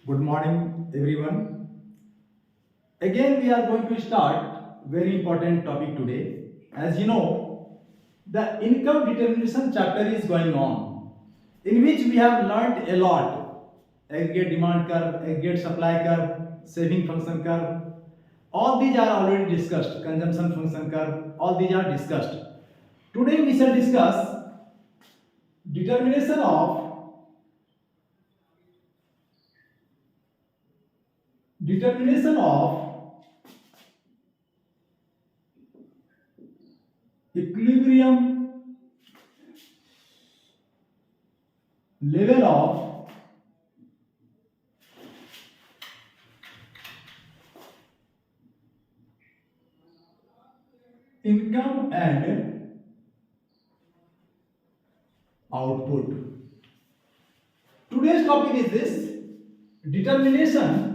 Good morning, everyone. Again, we are going to start very important topic today. As you know, the income determination chapter is going on, in which we have learned a lot: aggregate demand curve, aggregate supply curve, saving function curve. All these are already discussed. Consumption function curve. All these are discussed. Today, we shall discuss determination of determination of equilibrium level of income and output. Today's topic is this: determination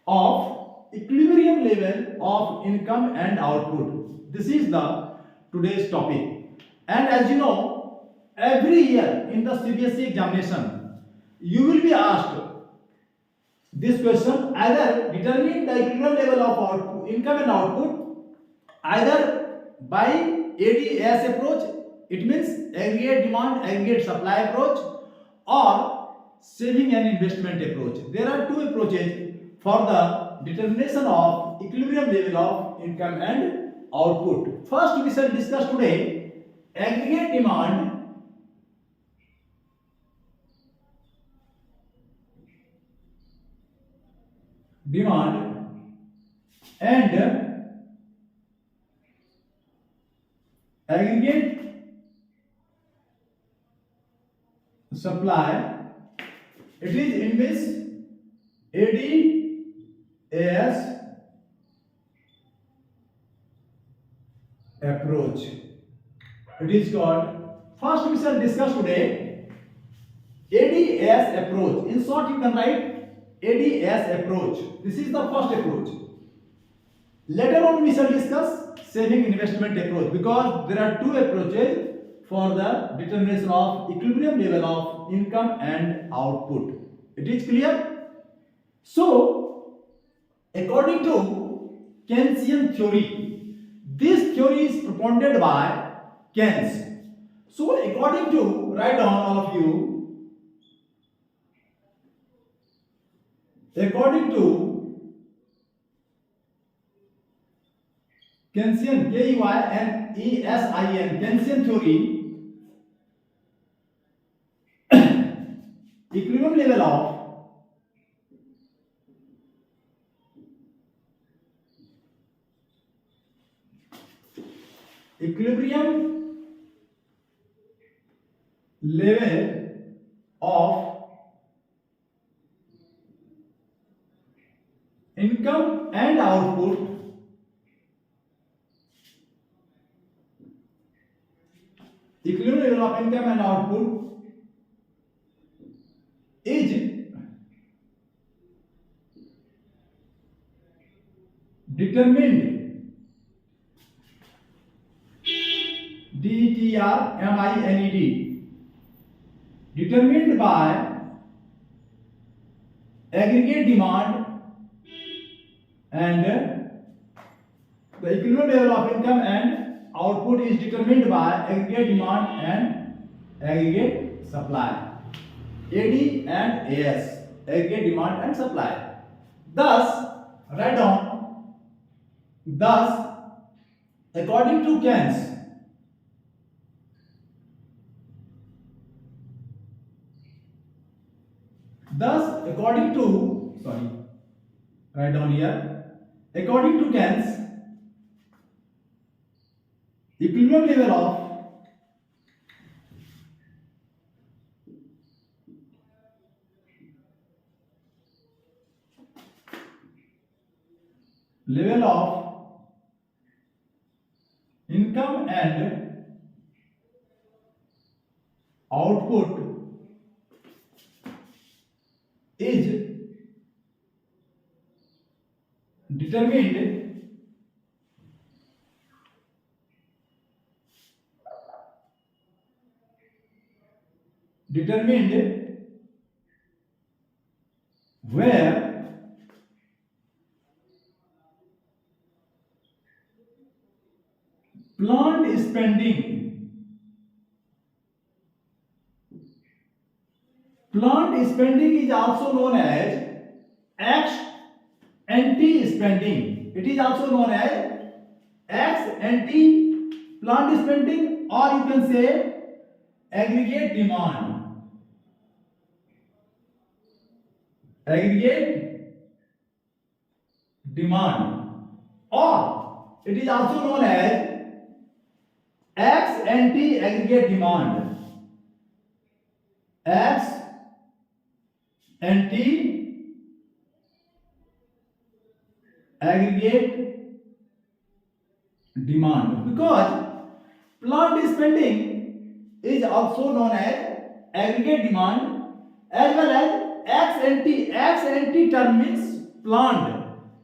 of equilibrium level of income and output. This is the today's topic. And as you know, every year in the CBSE examination, you will be asked this question: either determine the equilibrium level of output, income and output, either by ADS approach, it means aggregate demand, aggregate supply approach, or saving and investment approach. There are two approaches for the determination of equilibrium level of income and output. First, we shall discuss today aggregate demand and aggregate supply. It is in which ADAS approach. It is called. First, we shall discuss today ADAS approach. In short, you can write ADAS approach. This is the first approach. Later on, we shall discuss saving investment approach, because there are two approaches for the determination of equilibrium level of income and output. It is clear? So, according to Keynesian theory, this theory is propounded by Keynes. So, according to, write down all of you, according to Keynesian, Keynesin, Keynesian theory, equilibrium level of equilibrium level of income and output equilibrium level of income and output is determined determined determined by aggregate demand and the equilibrium level of income and output is determined by aggregate demand and aggregate supply. AD and AS, aggregate demand and supply. Thus, write down, thus, according to Keynes, thus, according to, sorry, write down here, according to Keynes, equilibrium level of income and output is determined determined spending. Plant spending is also known as ex ante spending. It is also known as ex ante plant spending, or you can say aggregate demand. Aggregate demand, or it is also known as ex ante aggregate demand. Ex ante aggregate demand, because plant spending is also known as aggregate demand as well as ex ante. Ex ante term means planned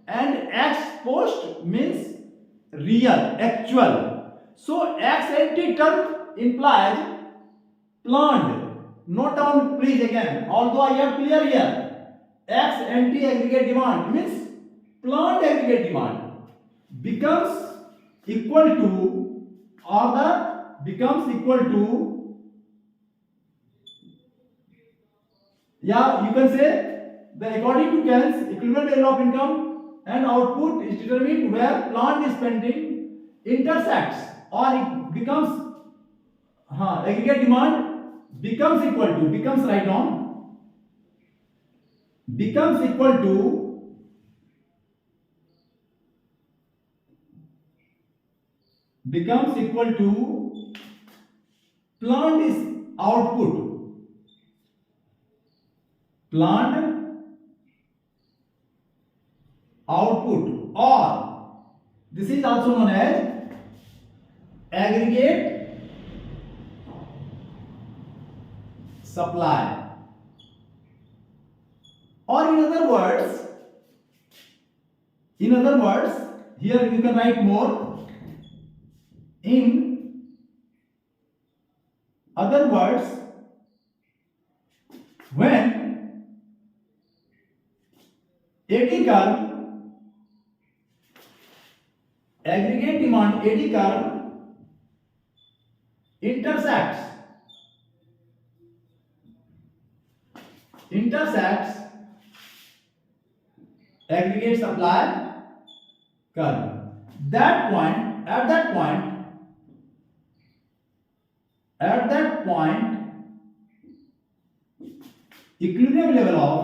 and ex post means real, actual. So ex ante term implies planned. Note down please again, although I have clear here. Ex ante aggregate demand means planned aggregate demand becomes equal to, or the becomes equal to, yeah, you can say the according to Keynes equilibrium level of income and output is determined where plant spending intersects, or it becomes aggregate demand becomes equal to, becomes, write down, becomes equal to plant is output. Plant output, or this is also known as aggregate supply, or in other words, here you can write more. In other words, when AD curve, aggregate demand AD curve intersects aggregate supply curve, at that point equilibrium level of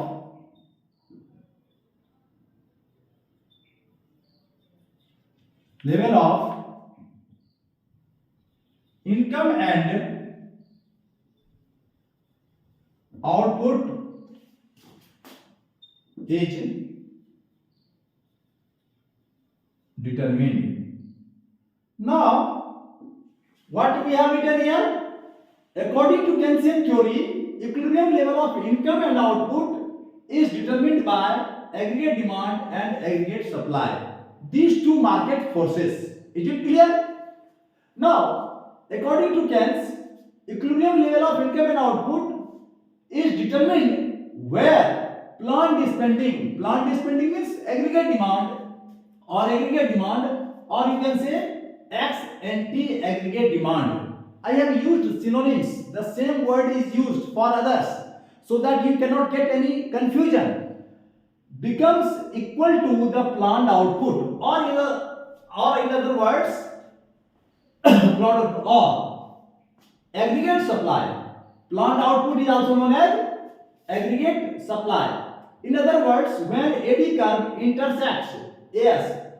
income and output is determined. Now, what we have written here? According to Keynesian theory, equilibrium level of income and output is determined by aggregate demand and aggregate supply. These two market forces. Is it clear? Now, according to Keynes, equilibrium level of income and output is determined where plant spending means aggregate demand, or you can say ex ante aggregate demand. I have used synonyms. The same word is used for others so that you cannot get any confusion. Becomes equal to the planned output, or in other words, product, or aggregate supply. Plant output is also known as aggregate supply. In other words, when AD curve intersects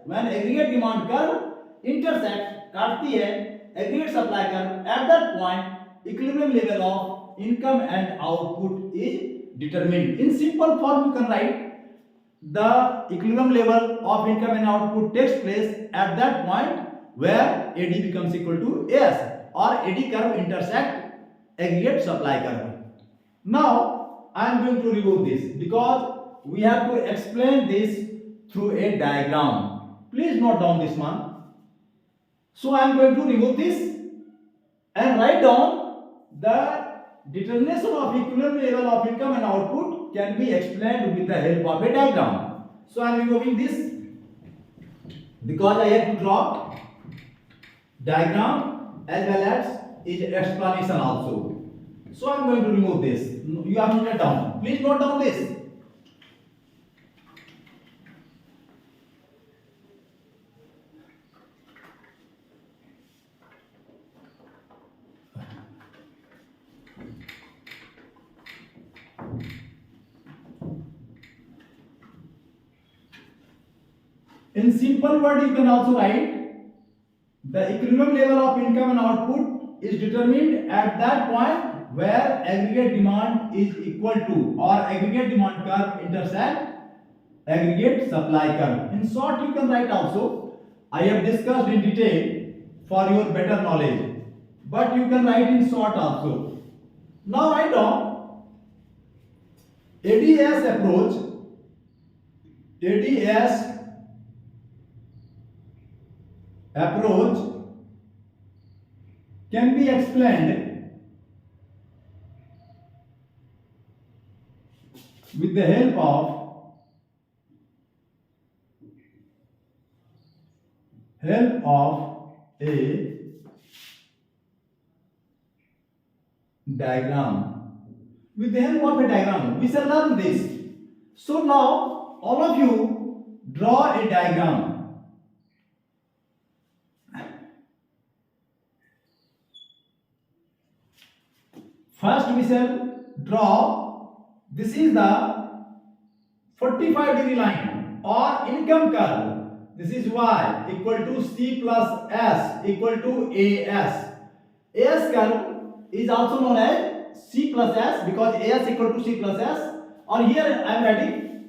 when aggregate demand curve intersects काटती है aggregate supply curve, at that point equilibrium level of income and output is determined. In simple form, you can write the equilibrium level of income and output takes place at that point where AD becomes equal to AS, or AD curve intersect aggregate supply curve. Now I am going to remove this because we have to explain this through a diagram. Please note down this one. So I am going to remove this and write down the determination of equilibrium level of income and output can be explained with the help of a diagram. So I am removing this because I have to draw diagram as well as is explanation also. So I am going to remove this. You have noted down. Please note down this. In simple word, you can also write the equilibrium level of income and output is determined at that point where aggregate demand is equal to or aggregate demand curve intersect aggregate supply curve. In short, you can write also. I have discussed in detail for your better knowledge, but you can write in short also. Now write down ADS approach. ADS approach can be explained with the help of a diagram. With the help of a diagram, we shall learn this. So now, all of you draw a diagram. First, we shall draw. This is the 45-degree line or income curve. This is y equal to c plus s equal to as. As curve is also known as c plus s because as equal to c plus s. Or here I am writing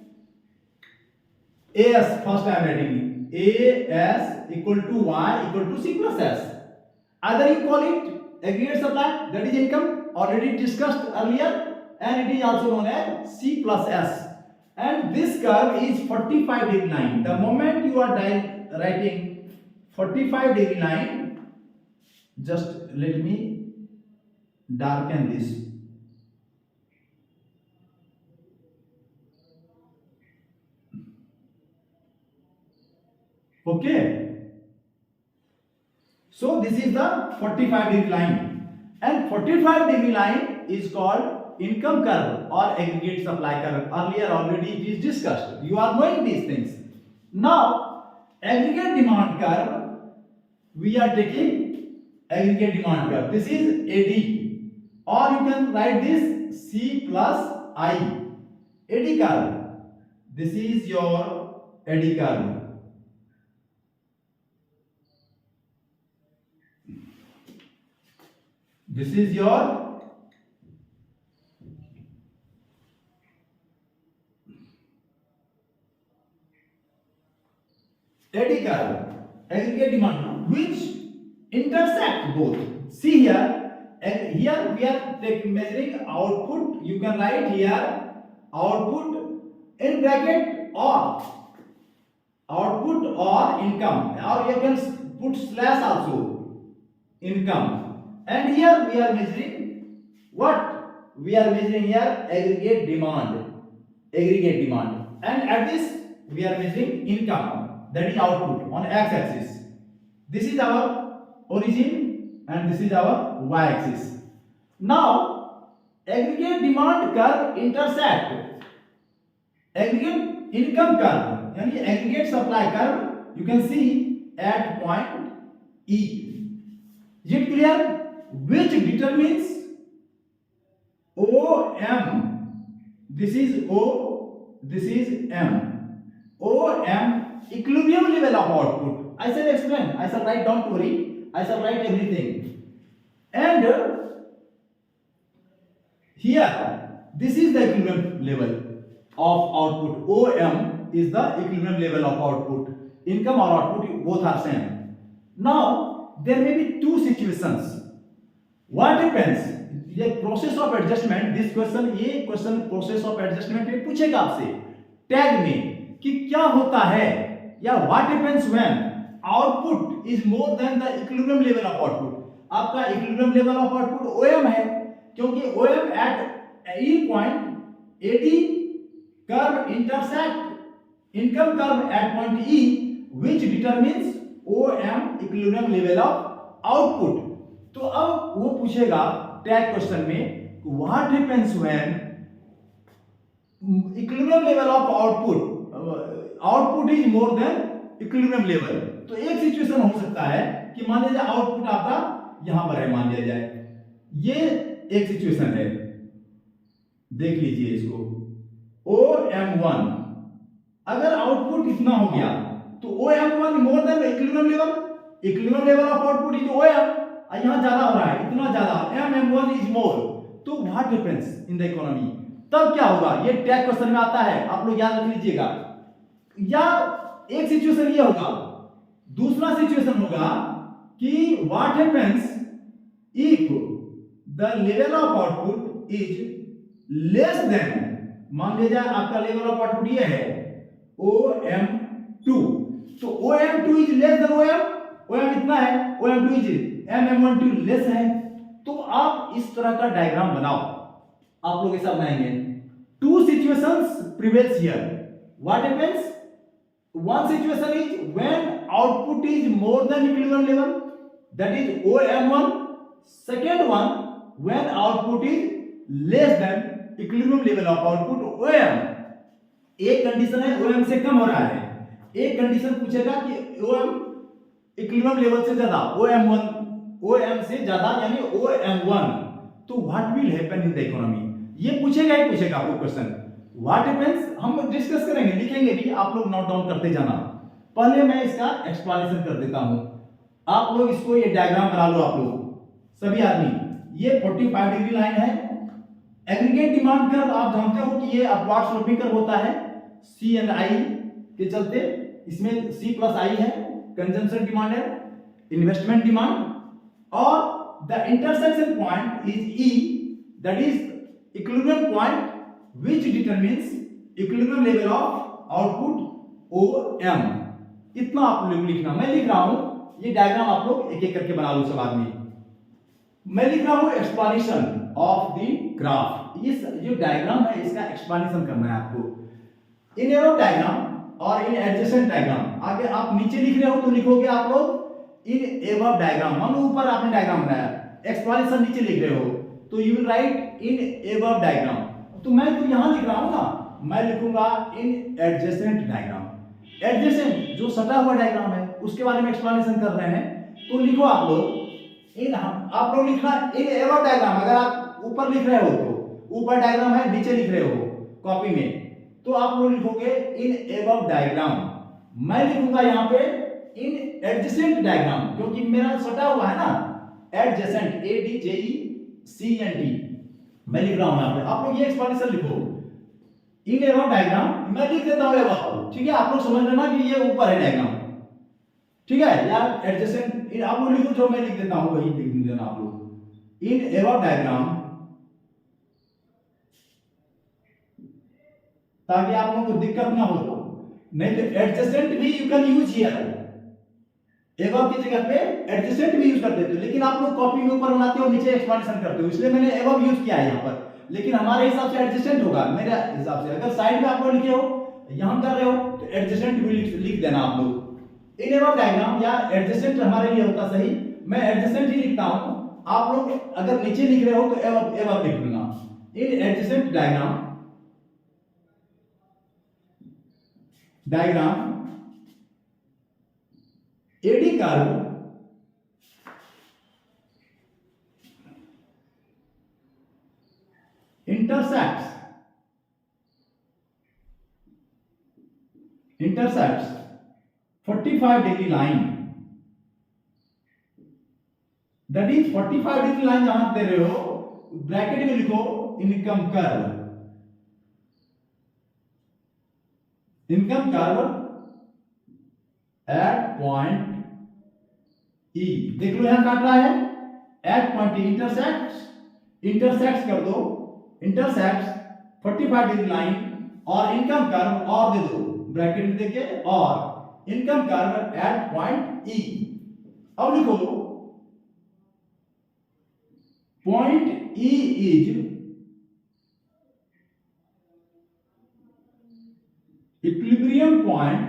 as. First I am writing as equal to y equal to c plus s. Either you call it aggregate supply, that is income, already discussed earlier, and it is also known as c plus s. And this curve is 45-degree line. The moment you are writing 45-degree line, just let me darken this. Okay. So this is the 45-degree line, and 45-degree line is called income curve or aggregate supply curve. Earlier already it is discussed. You are knowing these things. Now aggregate demand curve, we are taking aggregate demand curve. This is AD, or you can write this C plus I. AD curve. This is your AD curve. This is your AD curve, aggregate demand, which intersect both. See here, and here we are measuring output. You can write here output in bracket or output or income, or you can put slash also income. And here we are measuring what? We are measuring here aggregate demand. Aggregate demand. And at this we are measuring income, that is output on x-axis. This is our origin and this is our y-axis. Now aggregate demand curve intersect aggregate income curve, yani aggregate supply curve, you can see at point E. Is it clear? Which determines OM. This is O, this is M. OM, equilibrium level of output. I shall explain. I shall write, don't worry. I shall write everything. And here, this is the equilibrium level of output. OM is the equilibrium level of output. Income or output, both are same. Now, there may be two situations. What happens? ये process of adjustment, this question, ये question process of adjustment में पूछेगा आपसे tag में कि क्या होता है या what happens when output is more then the equilibrium level of output. आपका equilibrium level of output OM है, क्योंकि OM at E point AD curve intersect income curve at point E, which determines OM equilibrium level of output. तो अब वो पूछेगा tag question में, what happens when equilibrium level of output is more than equilibrium level. तो एक situation हो सकता है कि मान लिया जाए आउटपुट आपका यहां पर है, मान लिया जाए ये एक सिचुएशन है, देख लीजिए इसको, OM1 अगर आउटपुट इतना हो गया तो OM1 more than equilibrium level of output is OM, यहां ज्यादा हो रहा है, इतना ज्यादा, MM1 इज मोर, तो what happens in the economy, तब क्या होगा, ये टैग क्वेश्चन में आता है, आप लोग याद रख लीजिएगा। या एक सिचुएशन ये होगा, दूसरा सिचुएशन होगा कि what happens if the level of output is less than, मान लीजिए आपका लेवल ऑफ आउटपुट ये है OM2, तो OM2 is less than OM इतना है, OM2 इज MM12 लेस है। तो आप इस तरह का डायग्राम बनाओ, आप लोग ऐसा बनाएंगे, two situations prevails here, what happens, one situation is when output is more than equilibrium level, that is OM1, second one when output is less than equilibrium level of output OM। एक condition है OM से कम हो रहा है, एक condition पूछेगा कि OM equilibrium level से ज्यादा, OM से ज्यादा यानी OM1, तो what will happen in the economy, ये पूछेगा ही पूछेगा आपको क्वेश्चन। व्हाट हैपेंस हम डिस्कस करेंगे, लिखेंगे भी, आप लोग नोट डाउन करते जाना। पहले मैं इसका एक्सप्लेनेशन कर देता हूं, आप लोग इसको ये डायग्राम बना लो, आप लोग सभी आदमी, ये 45 डिग्री लाइन है, एग्रीगेट डिमांड कर्व आप जानते हो कि ये अपवार्ड स्लोपिंग कर्व होता है, C एंड I के चलते, इसमें C प्लस I है, कंजम्पशन डिमांड है, इन्वेस्टमेंट डिमांड, और the intersection point is E, that is equilibrium point which determines equilibrium level of output OM। इतना आप लोग लिखना, मैं लिख रहा हूं, ये डायग्राम आप लोग एक एक करके बना लो सब आदमी। मैं लिख रहा हूं एक्सप्लेनेशन ऑफ द ग्राफ, इस जो डायग्राम है इसका एक्सप्लेनेशन करना है आपको। इन एबव डायग्राम और इन एडजेसेंट डायग्राम, आगे आप नीचे लिख रहे हो तो लिखोगे आप लोग इन एबव डायग्राम, मान लो ऊपर आपने डायग्राम बनाया, एक्सप्लेनेशन नीचे लिख रहे हो तो you will write in above diagram. तो मैं तो यहां लिख रहा हूं ना, मैं लिखूंगा इन एडजेसेंट डायग्राम, एडजेसेंट जो सटा हुआ डायग्राम है उसके बारे में एक्सप्लेनेशन कर रहे हैं, तो लिखो आप लोग इन, आप लोग लिखना इन एबव डायग्राम, अगर आप ऊपर लिख रहे हो तो ऊपर डायग्राम है, नीचे लिख रहे हो कॉपी में तो आप लोग लिखोगे इन एबव डायग्राम, मैं लिखूंगा यहां पे इन एडजेसेंट डायग्राम, क्योंकि मेरा सटा हुआ है ना, एडजेसेंट ADJECENT मैं लिख रहा हूं यहां पे, आप लोग ये एक्सप्लेनेशन लिखो इन एबव डायग्राम, मैं लिख देता हूं एबव, ठीक है, आप लोग समझ लेना कि ये ऊपर है डायग्राम, ठीक है यार, एडजेसेंट आप लोग लिखो, जो मैं लिख देता हूं वही लिख देना आप लोग, इन एबव डायग्राम, ताकि आप लोगों को दिक्कत ना हो, नहीं तो एडजेसेंट भी you can use here, above की जगह पे एडजेसेंट भी यूज कर देते हो, लेकिन आप लोग कॉपी में ऊपर बनाते हो नीचे एक्सप्लेनेशन करते हो, इसलिए मैंने एबव यूज किया है यहां पर, लेकिन हमारे हिसाब से एडजेसेंट होगा, मेरे हिसाब से अगर साइड में आप लोग लिखे हो यहां कर रहे हो तो एडजेसेंट भी लिख देना आप लोग। इन एबव डायग्राम या एडजेसेंट हमारे लिए होता सही, मैं एडजेसेंट ही लिखता हूं, आप लोग अगर नीचे लिख रहे हो तो एबव लिख देना, in adjacent diagram AD curve intersects 45 degree line, that is 45 degree line जहां दे रहे हो ब्रैकेट में लिखो income curve at point E, देख लो यहां काट रहा है एट पॉइंट E, इंटरसेक्ट्स कर दो, इंटरसेक्ट्स 45 डिग्री लाइन और इनकम कर्व और दे दो ब्रैकेट में देके, और income curve at point E। अब लिखो point E is equilibrium point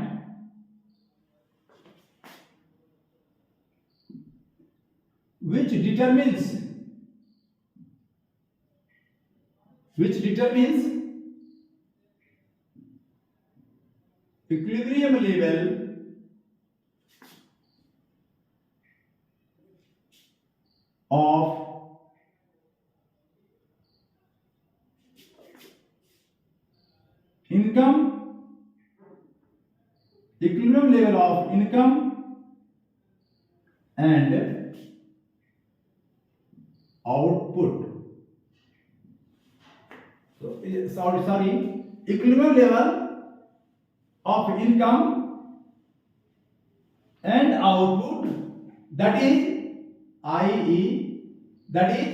which determines equilibrium level of income, equilibrium level of income and output. So, sorry, equilibrium level of income and output, that is IE, that is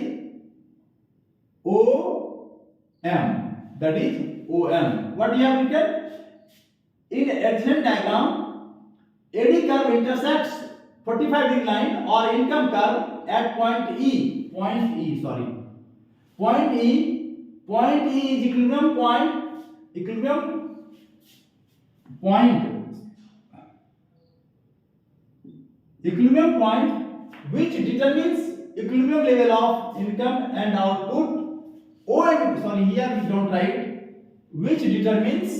OM, that is OM. What you have written? In adjacent diagram, AD curve intersects 45-degree line or income curve at point E. Point E is equilibrium point which determines equilibrium level of income and output. OM, sorry, here we don't write, which determines,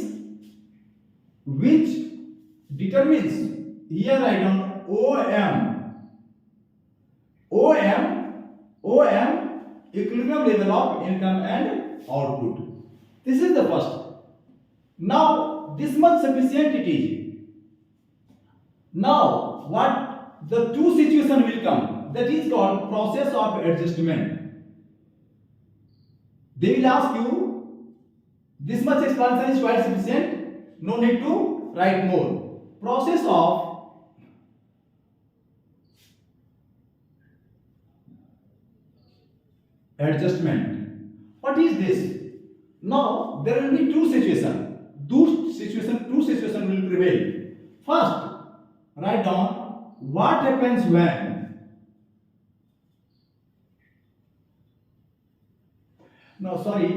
here I don't, OM, equilibrium level of income and output. This is the first. Now this much sufficient it is. Now what the two situation will come, that is called process of adjustment. They will ask you, this much explanation is quite sufficient, no need to write more. Process of adjustment. What is this? Now there will be two situations. Two situations will prevail. First, write down what happens when. No, sorry,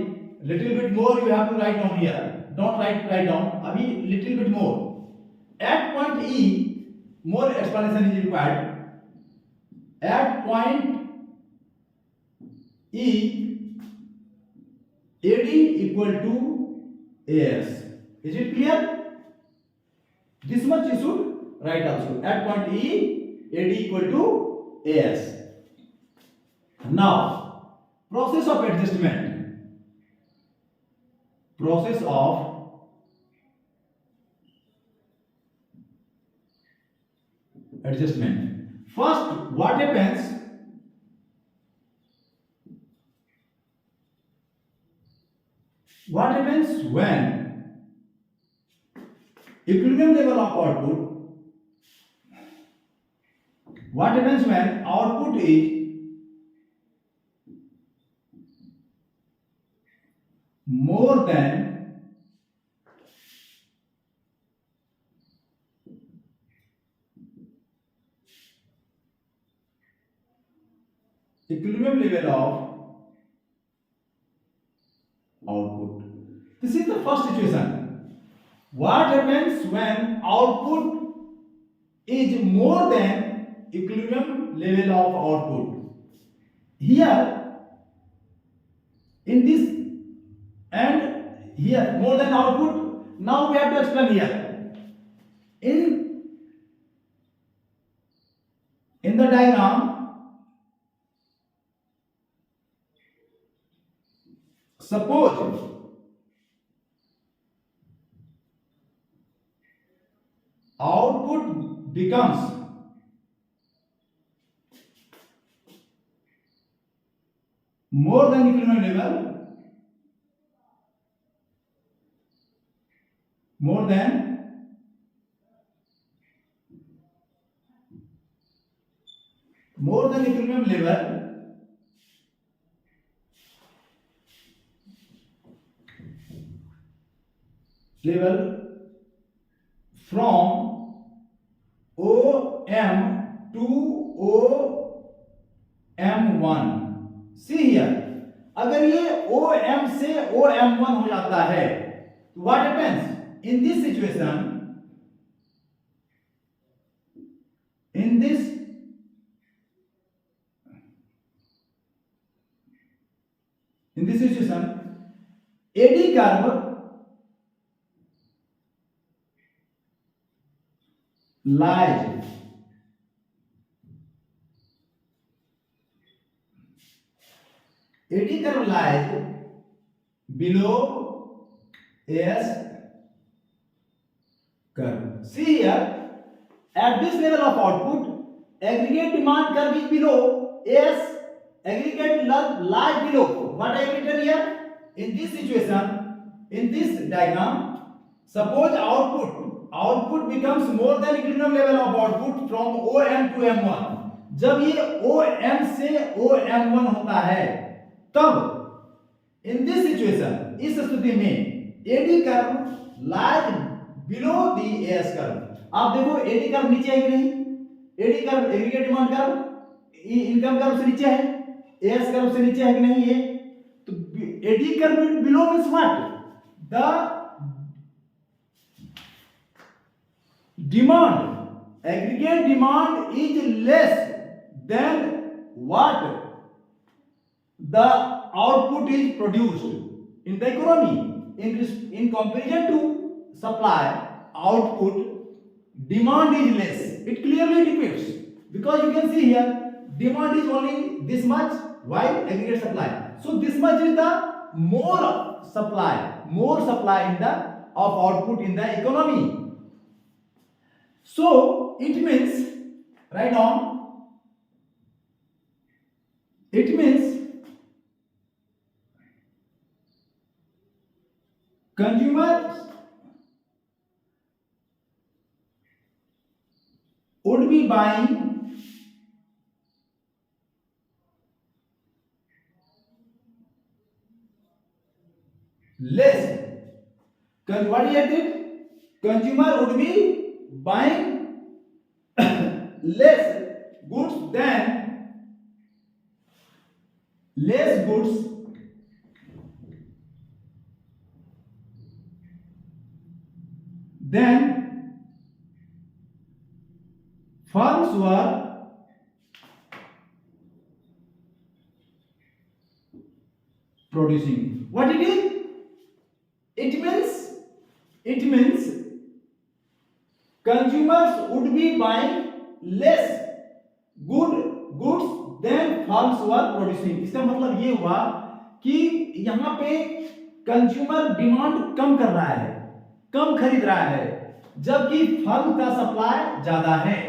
little bit more you have to write down here. Don't write down. Abhi little bit more. At point E, more explanation is required. At point E, AD equal to AS. Is it clear? This much you should write also. At point E, AD equal to AS. Now, process of adjustment. Process of adjustment. First, what happens? What happens when equilibrium level of output? What happens when output is more than equilibrium level of output? This is the first situation. What happens when output is more than equilibrium level of output? Here, in this and here, more than output. Now we have to explain here. In the diagram, suppose output becomes more than equilibrium level, more than equilibrium level from OM to OM1. See here, अगर ये OM से OM1 हो जाता है, तो what happens in this situation? In this this situation, AD curve lies AD curve lies below AS curve. See here, at this level of output, aggregate demand curve is below AS. Aggregate lies below. What I have written here? In this situation, in this diagram, suppose output becomes more than equilibrium level of output from OM to M1. जब ये OM से OM1 होता है, तब इन this situation, इस स्थिति में AD curve lies below the AS curve. आप देखो AD कर्व नीचे है कि नहीं? AD curve aggregate demand curve income curve से नीचे है, AS कर्व से नीचे है कि नहीं? ये तो AD curve below means what? The demand, aggregate demand is less than what the output is produced in the economy. In comparison to supply, output, demand is less. It clearly depicts, because you can see here demand is only this much while aggregate supply. So this much is the more supply in the of output in the economy. So it means, write down, it means consumers would be buying less. What is it? Consumer would be buying less goods than firms were producing. What it is? It means consumers would be buying less goods than firms were producing. इसका मतलब ये हुआ कि यहाँ पे consumer demand कम कर रहा है, कम खरीद रहा है, जबकि फर्म का सप्लाई ज्यादा है.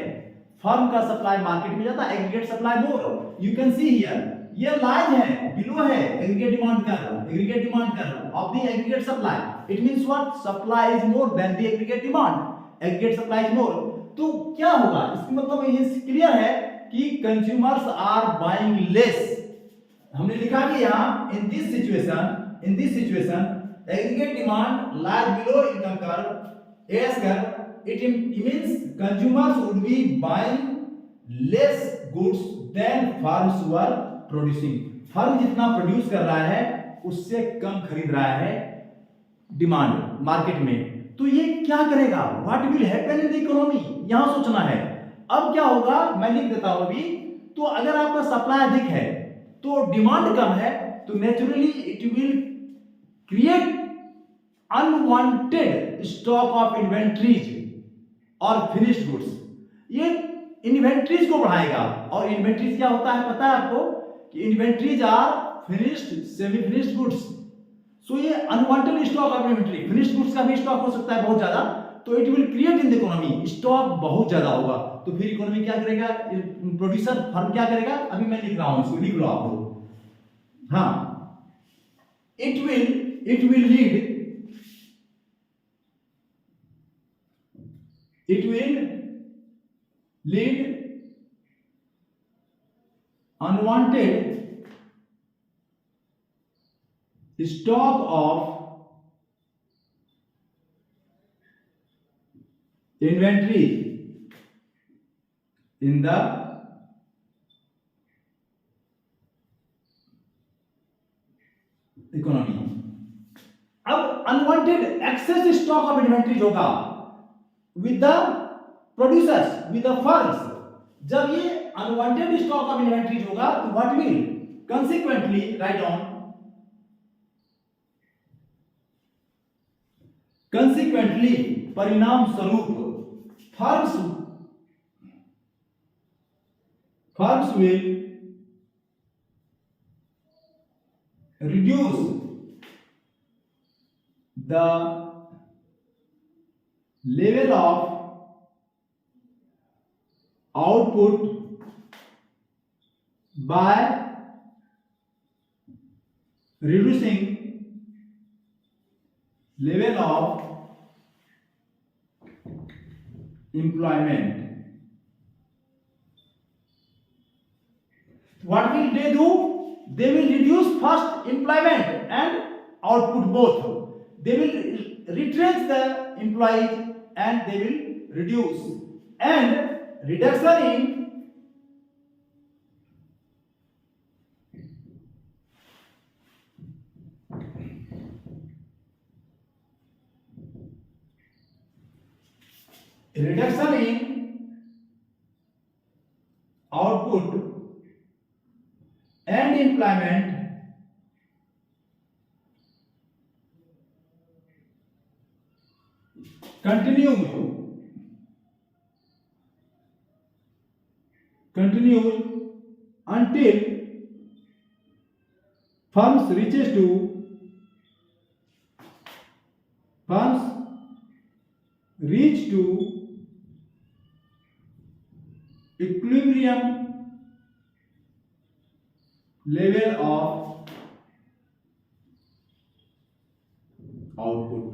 फर्म का सप्लाई मार्केट में ज्यादा, aggregate supply more. You can see here, ये लाइन है, बिलो है एग्रीगेट डिमांड कर of the aggregate supply. It means what? Supply is more then the aggregate demand. Aggregate supply is more. तो क्या होगा? इसका मतलब ये क्लियर है कि कंज्यूमर्स आर बाइंग लेस. हमने लिखा कि यहां इन this situation aggregate demand lies below income curve, as curve. it means consumers would be buying less goods than firms were producing. Firm जितना प्रोड्यूस कर रहा है उससे कम खरीद रहा है डिमांड मार्केट में. तो ये क्या करेगा? What will happen in the economy, यहां सोचना है. अब क्या होगा मैं लिख देता हूं अभी. तो अगर आपका सप्लाई अधिक है तो डिमांड कम है, तो naturally it will create unwanted stock of inventories और फिनिश्ड गुड्स. ये इन्वेंट्रीज को बढ़ाएगा. और इन्वेंट्रीज क्या होता है पता है आपको? कि inventories are finished semi finished goods. So ये unwanted stock of inventory, finished goods का भी स्टॉक हो सकता है बहुत ज्यादा. तो it will create in the economy, stock बहुत ज्यादा होगा. तो फिर इकोनॉमी क्या करेगा? प्रोड्यूसर फर्म क्या करेगा? अभी मैं लिख रहा हूं, इसको लिख लो आप लोग. हाँ, it will lead unwanted stock of inventory in the economy. अब unwanted excess stock of inventories होगा with the producers, with the firms. जब ये अनवांटेड स्टॉक ऑफ इन्वेंट्रीज होगा तो what will consequently write on consequently परिणाम स्वरूप firms will reduce the level of output by reducing level of employment. What will they do? They will reduce first employment and output both. They will retrench the employees and they will reduce. And reduction in output and employment continues until firms reach to equilibrium level of output.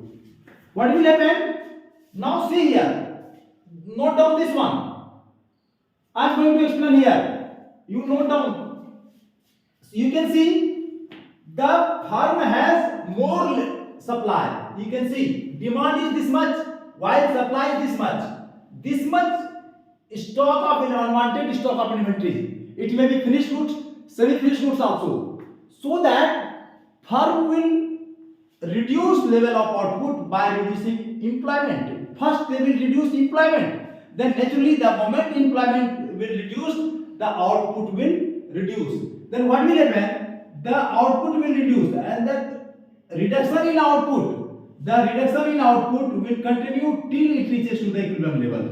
What will happen? Now see here, note down this one. I am going to explain here. You note down. You can see the firm has more supply. You can see demand is this much while supply is this much. This much stock of unwanted stock of inventory. It may be finished goods, semi-finished goods also. So that firm will reduce level of output by reducing employment. First they will reduce employment. Then naturally the moment employment will reduce, the output will reduce. Then what will happen? The output will reduce and the reduction in output will continue till it reaches to the equilibrium level.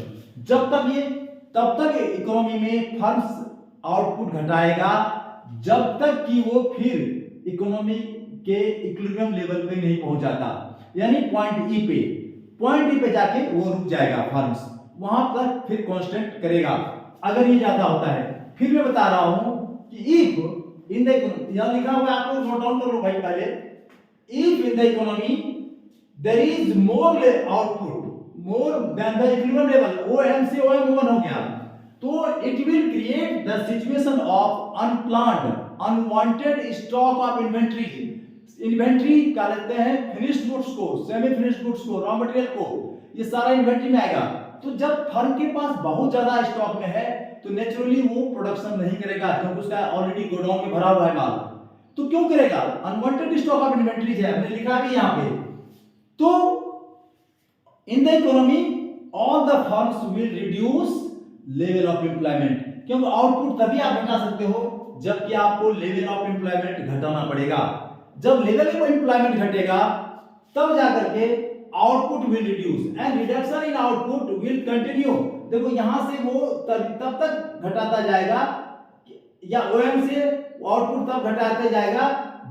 तब तक economy में firms output घटाएगा जब तक कि वो फिर economy के equilibrium level पे नहीं पहुंच जाता, यानी पॉइंट ई पे जाके वो रुक जाएगा फर्म्स, वहां पर फिर कांस्टेंट करेगा अगर ये ज्यादा होता है। फिर मैं बता रहा हूं कि इफ इन द यहां लिखा हुआ है, आप लोग नोट डाउन कर लो भाई पहले। If in the economy there is more output more then the equilibrium level, OM से OM1 हो गया, तो it will create the situation of unplanned unwanted stock of inventory. Inventory क्या लेते हैं? फिनिश्ड गुड्स को, सेमी फिनिश्ड गुड्स को, raw material को, ये सारा इन्वेंटरी में आएगा। तो जब फर्म के पास बहुत ज्यादा स्टॉक में है तो नेचुरली वो प्रोडक्शन नहीं करेगा क्योंकि उसका ऑलरेडी गोडाउन में भरा हुआ है माल। तो क्यों करेगा? अनवांटेड स्टॉक ऑफ इन्वेंटरी है, हमने लिखा भी यहाँ पे। तो इन the economy all the firms will reduce level of employment, क्योंकि आउटपुट तभी आप घटा सकते हो जबकि आपको लेवल ऑफ एम्प्लॉयमेंट घटाना पड़ेगा। जब लेवल ऑफ एम्प्लॉयमेंट घटेगा तब जाकर के output will reduce and reduction in output will continue. देखो यहां से वो तब तक घटाता जाएगा या OM से आउटपुट तब घटाता जाएगा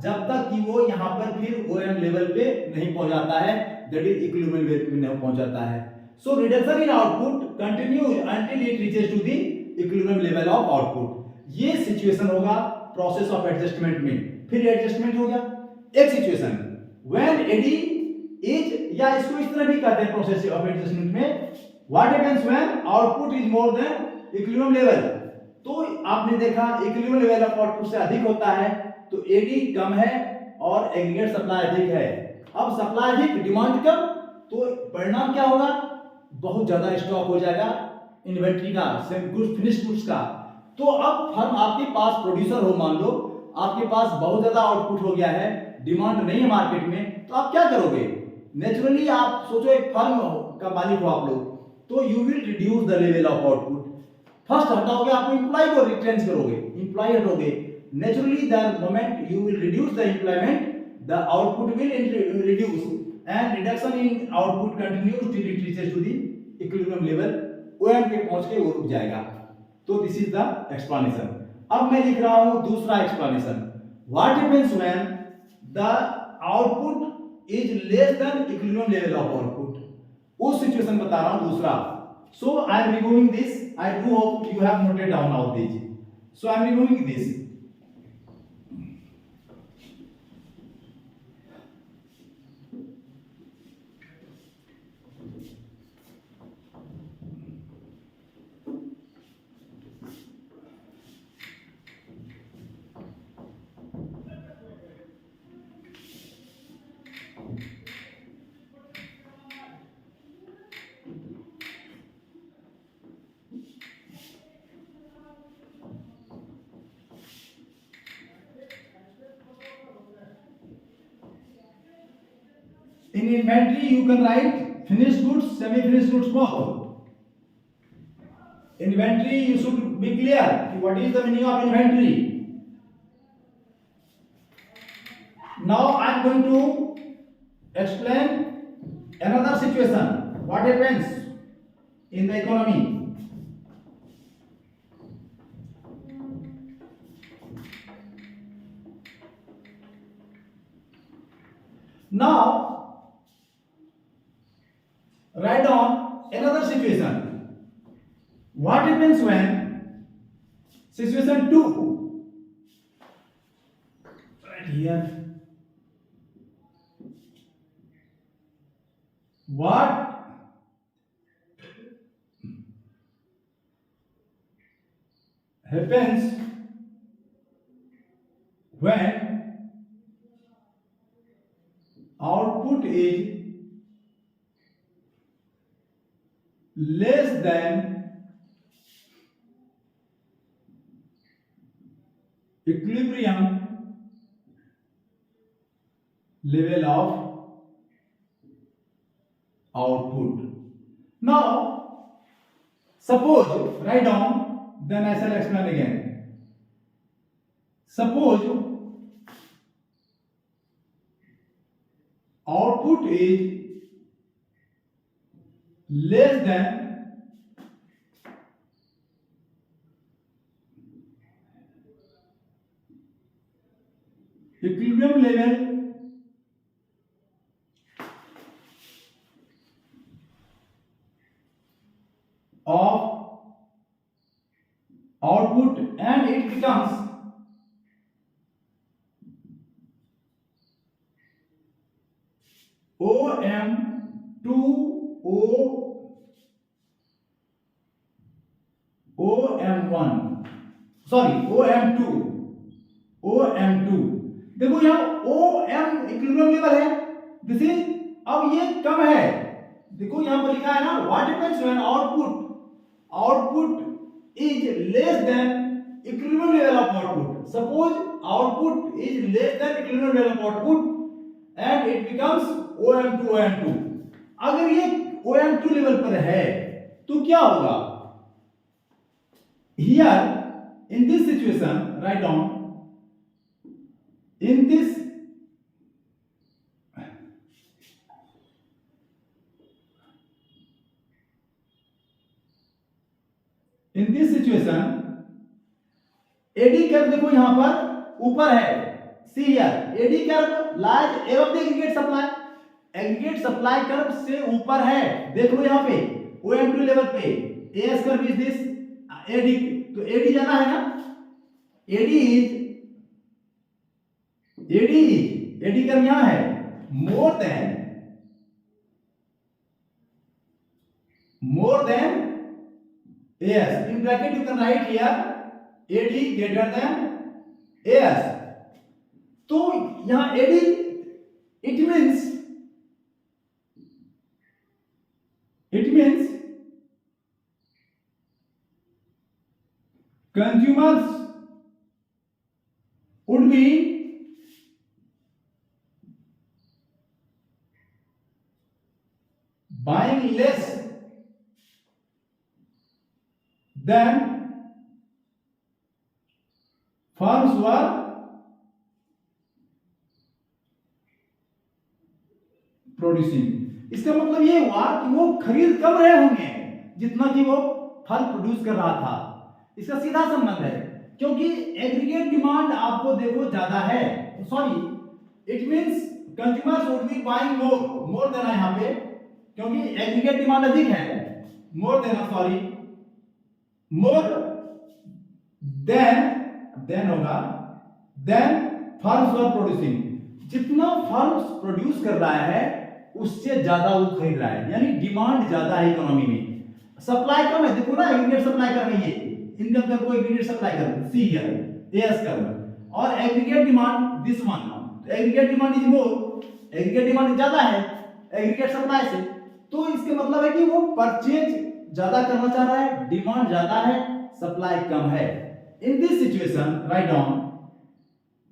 जब तक कि वो यहां पर फिर OM लेवल पे नहीं पहुंच जाता है, दैट इज इक्विलिब्रियम लेवल पे नहीं पहुंच जाता है। So reduction in output continue until it reaches to the equilibrium level of output. ये सिचुएशन होगा प्रोसेस ऑफ एडजस्टमेंट में। फिर एडजस्टमेंट हो गया। एक सिचुएशन व्हेन एडी इज, या इसको इस तरह भी कहते हैं प्रोसेस ऑफ एडजस्टमेंट में, what happens when output is more than equilibrium level. तो आपने देखा इक्विलिब्रियम लेवल ऑफ आउटपुट से अधिक होता है तो एडी कम है और एग्रीगेट सप्लाई अधिक है। अब सप्लाई अधिक डिमांड कम, तो परिणाम क्या होगा? बहुत ज्यादा स्टॉक हो जाएगा इन्वेंटरी का, गुड्स फिनिश्ड गुड्स का। तो अब फर्म आपके पास प्रोड्यूसर हो, मान लो आपके पास बहुत ज्यादा आउटपुट हो गया है, डिमांड नहीं है मार्केट में, तो आप क्या करोगे? नेचुरली आप सोचो एक फर्म का मालिक हो आप लोग, तो you will reduce the level of output. First हटाओगे, आप एम्प्लॉय को रिटेंच करोगे, एम्प्लॉय हटोगे। Naturally the moment you will reduce the employment, the output will reduce and reduction in output continues till it reaches to the equilibrium level. OM पे पहुंच के वो रुक जाएगा. तो this is the explanation. अब मैं लिख रहा हूं दूसरा explanation. What happens when the output is less than equilibrium level of output? उस सिचुएशन बता रहा हूं दूसरा. So I am removing this. I do hope you have noted down all these. So I am removing this. In inventory, you can write finished goods, semi-finished goods both. Inventory, you should be clear. What is the meaning of inventory? Now I am going to explain another situation. What happens in the economy? Now, write down another situation. What happens when situation 2? Right here. What happens when output is less than equilibrium level of output? Now, suppose, write down, then I shall explain again. Suppose output is less than equilibrium level of output, and it becomes OM1, sorry, OM2. देखो यहाँ OM equilibrium level है, this is, अब ये कम है. देखो यहाँ पर लिखा है ना, what happens when output is less than equilibrium level of output. Suppose output is less than equilibrium level of output and it becomes OM2. अगर ये OM2 लेवल पर है तो क्या होगा? Here in this situation, write down, in this situation, AD curve देखो यहां पर ऊपर है. See here, AD curve lies above the aggregate supply curve से ऊपर है. देख लो यहां पे OM2 लेवल पे AS curve is this, AD, तो एडी जाना है ना, एडी कर्व यहां है more than AS. In bracket you can write here AD greater than AS. तो यहां AD, it means consumers would be buying less than firms were producing. इसका मतलब ये हुआ कि वो खरीद कम रहे होंगे जितना कि वो फल प्रोड्यूस कर रहा था। इसका सीधा संबंध है, क्योंकि एग्रीगेट डिमांड आपको देखो ज्यादा है, sorry it means consumers would be buying more देना यहाँ पे, क्योंकि एग्रीगेट डिमांड अधिक है, मोर देना, सॉरी मोर देन होगा देन फर्म्स वर प्रोड्यूसिंग। जितना फर्म्स प्रोड्यूस कर रहा है उससे ज्यादा वो खरीद रहा है, यानी डिमांड ज्यादा है इकोनॉमी में, सप्लाई कम है। देखो ना, एग्रीगेट सप्लाई कर रही है, इनकम कर को एग्रीगेट सप्लाई कर सी हियर एएस कर, और aggregate demand this one, aggregate demand is more, aggregate demand ज्यादा है एग्रीगेट सप्लाई से, तो इसके मतलब है कि वो परचेज ज्यादा करना चाह रहा है, डिमांड ज्यादा है, सप्लाई कम है। In this situation write down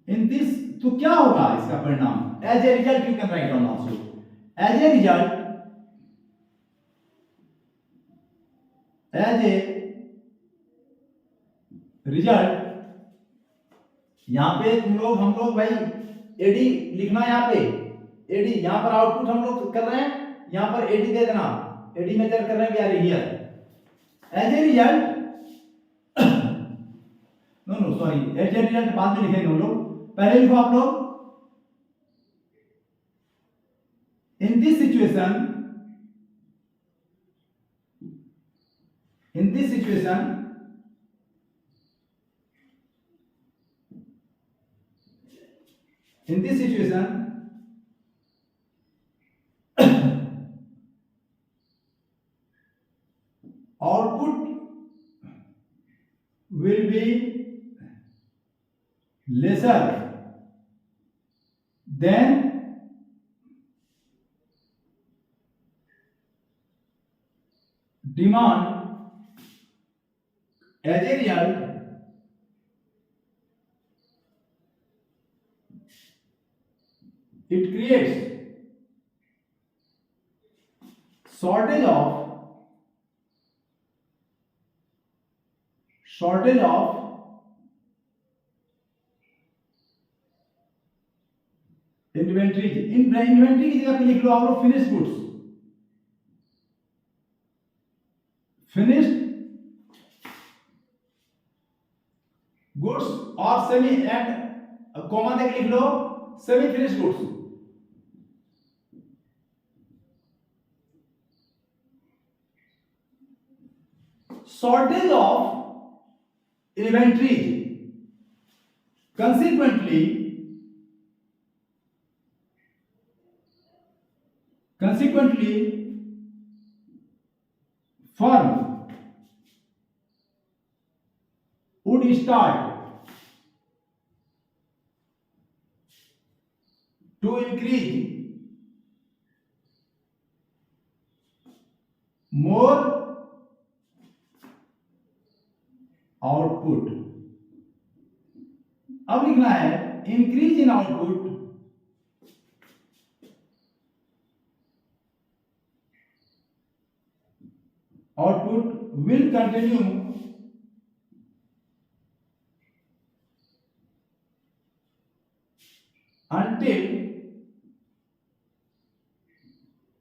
in this, तो क्या होगा इसका परिणाम? As a result you can write down also, as a result, as a result, यहां पे हम लोग भाई एडी लिखना, यहां पे एडी, यहां पर आउटपुट हम लोग कर रहे हैं, यहां पर एडी दे देना, एडी मेजर कर रहे हैं, we are here as a result, no sorry, as a result बाद में लिखेंगे हम लोग, पहले लिखो आप लोग, in this situation, in this situation in this situation output will be lesser than demand. As a result, it creates shortage of inventory. Inventory की जगह पे लिख लो आप लोग फिनिश्ड गुड्स, फिनिश्ड गुड्स और सेमी एंड कॉमा देके लिख लो semi finished goods. Shortage of inventory, consequently firm would start to increase more output. अब लिखना है increase in output will continue until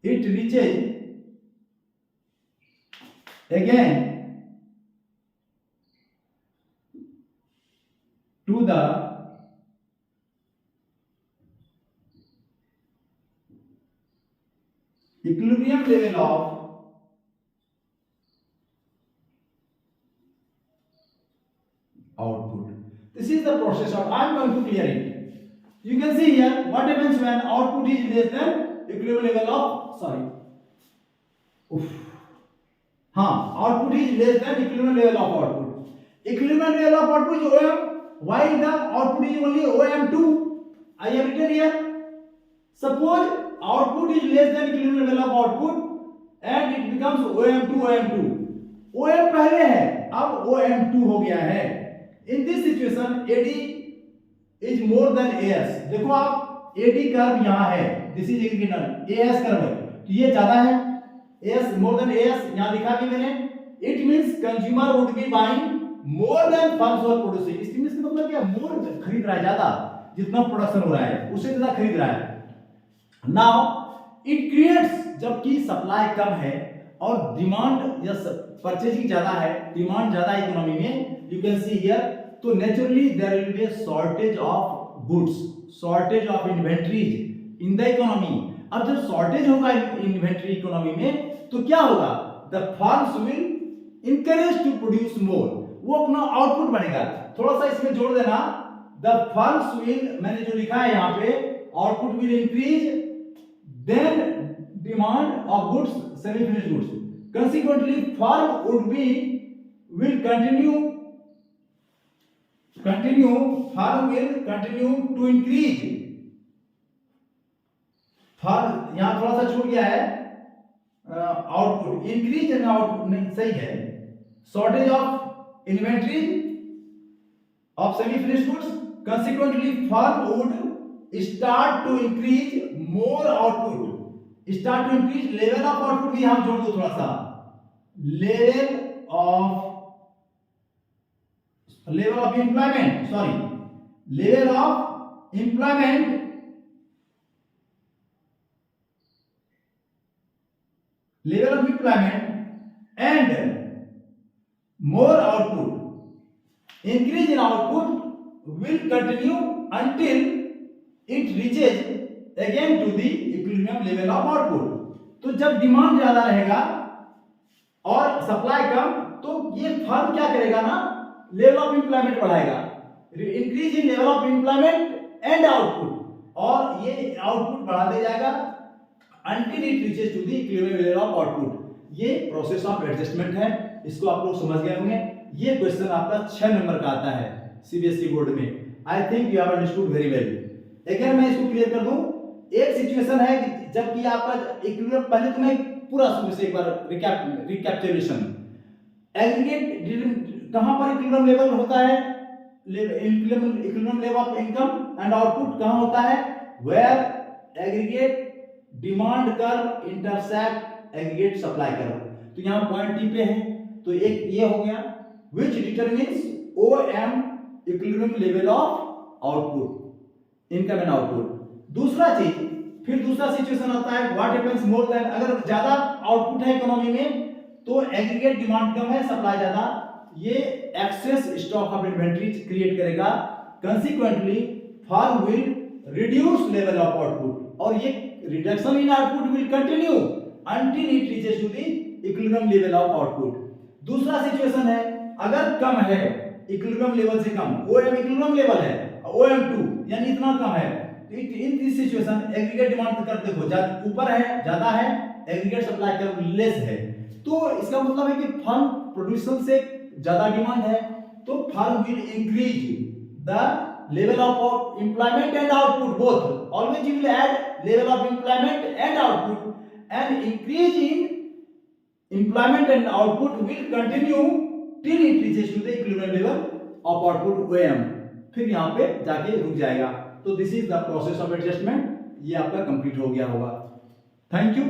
it reaches again to the equilibrium level of output. This is the process of, I am going to clear it. You can see here what happens when output is less than equilibrium level of, sorry, output is less than equilibrium level of output. Equilibrium level of output is OM, while the output is only OM2. I have written here. Suppose output is less than equilibrium level of output and it becomes OM2. OM पहले है, अब OM2 हो गया है। In this situation AD is more than AS। देखो आप AD curve यहाँ है, this is इक्विनल, AS कर्व है, तो ये ज्यादा है, AS more than AS यहाँ लिखा भी मैंने। It means consumer would be buying more than firms were producing। इस मींस का मतलब क्या, more खरीद रहा है, ज्यादा जितना प्रोडक्शन हो रहा है उससे ज्यादा खरीद रहा है। Now इट क्रिएट्स, जबकि सप्लाई कम है और डिमांड या परचेजिंग ज्यादा है, डिमांड ज्यादा है इकोनॉमी में, यू कैन सी हियर, तो naturally there will be a shortage of goods, shortage of inventories in the economy. अब जब शॉर्टेज होगा इन्वेंटरी इकोनॉमी में तो क्या होगा, the firms will encourage to produce more, वो अपना आउटपुट बढ़ेगा। थोड़ा सा इसमें जोड़ देना, द फर्म्स विल, मैंने जो लिखा है यहाँ पे, output will increase, then demand of goods, semi finished goods, consequently firm would be will continue firm will continue to increase, firm यहां थोड़ा सा छूट गया है, आउटपुट इंक्रीज एंड आउटपुट नहीं सही है, shortage of inventory of semi finished goods, consequently firm would start to increase more output, start to increase level of output भी हम जोड़ दो थोड़ा सा, level of employment, sorry, level of employment and more output, increase in output will continue until it reaches again to the equilibrium level of output। तो जब demand ज्यादा रहेगा और सप्लाई कम, तो ये फर्म क्या करेगा ना, लेवल ऑफ एम्प्लॉयमेंट बढ़ाएगा, increase in level of employment and output, और ये आउटपुट बढ़ाते जाएगा until it reaches to the equilibrium level of output। ये प्रोसेस ऑफ एडजस्टमेंट है, इसको आप लोग समझ गए होंगे। ये क्वेश्चन आपका 6 नंबर का आता है सीबीएसई बोर्ड में। I think you have understood very well. अगर मैं इसको क्लियर कर दूं, एक सिचुएशन है कि जबकि आपका इक्विलिब्रियम, पहले तो मैं पूरा शुरू से एक बार रिकैप्चुलेशन, एग्रीगेट कहां पर इक्विलिब्रियम लेवल होता है, equilibrium level of income and output कहां होता है, where aggregate demand curve intersect aggregate supply curve. तो यहां पॉइंट टी पे है, तो एक ये हो गया which determines OM equilibrium level of output, income and output. दूसरा चीज, फिर दूसरा सिचुएशन आता है व्हाट हैपेंस मोर देन, अगर ज्यादा आउटपुट है इकोनॉमी में तो एग्रीगेट डिमांड कम है, सप्लाई ज्यादा, ये excess stock of inventory create करेगा, consequently firm will reduce level of output, और ये reduction in output will continue until it reaches to the equilibrium level of output। दूसरा सिचुएशन है, अगर कम है इक्विलिब्रियम लेवल से कम, OM इक्विलिब्रियम लेवल है, OM2 यानी इतना कम है, तो इन दिस सिचुएशन एग्रीगेट डिमांड कर देखो ऊपर है, ज्यादा है, एग्रीगेट सप्लाई कर लेस है, तो इसका मतलब है कि फर्म प्रोड्यूसन से ज्यादा डिमांड है, तो firm will increase the level of employment and output both, always you will add level of employment and output, and increase in employment and output will continue till it reaches to the equilibrium level of output OM, फिर यहाँ पे जाके रुक जाएगा। तो this is the process of adjustment, ये आपका complete हो गया होगा। Thank you.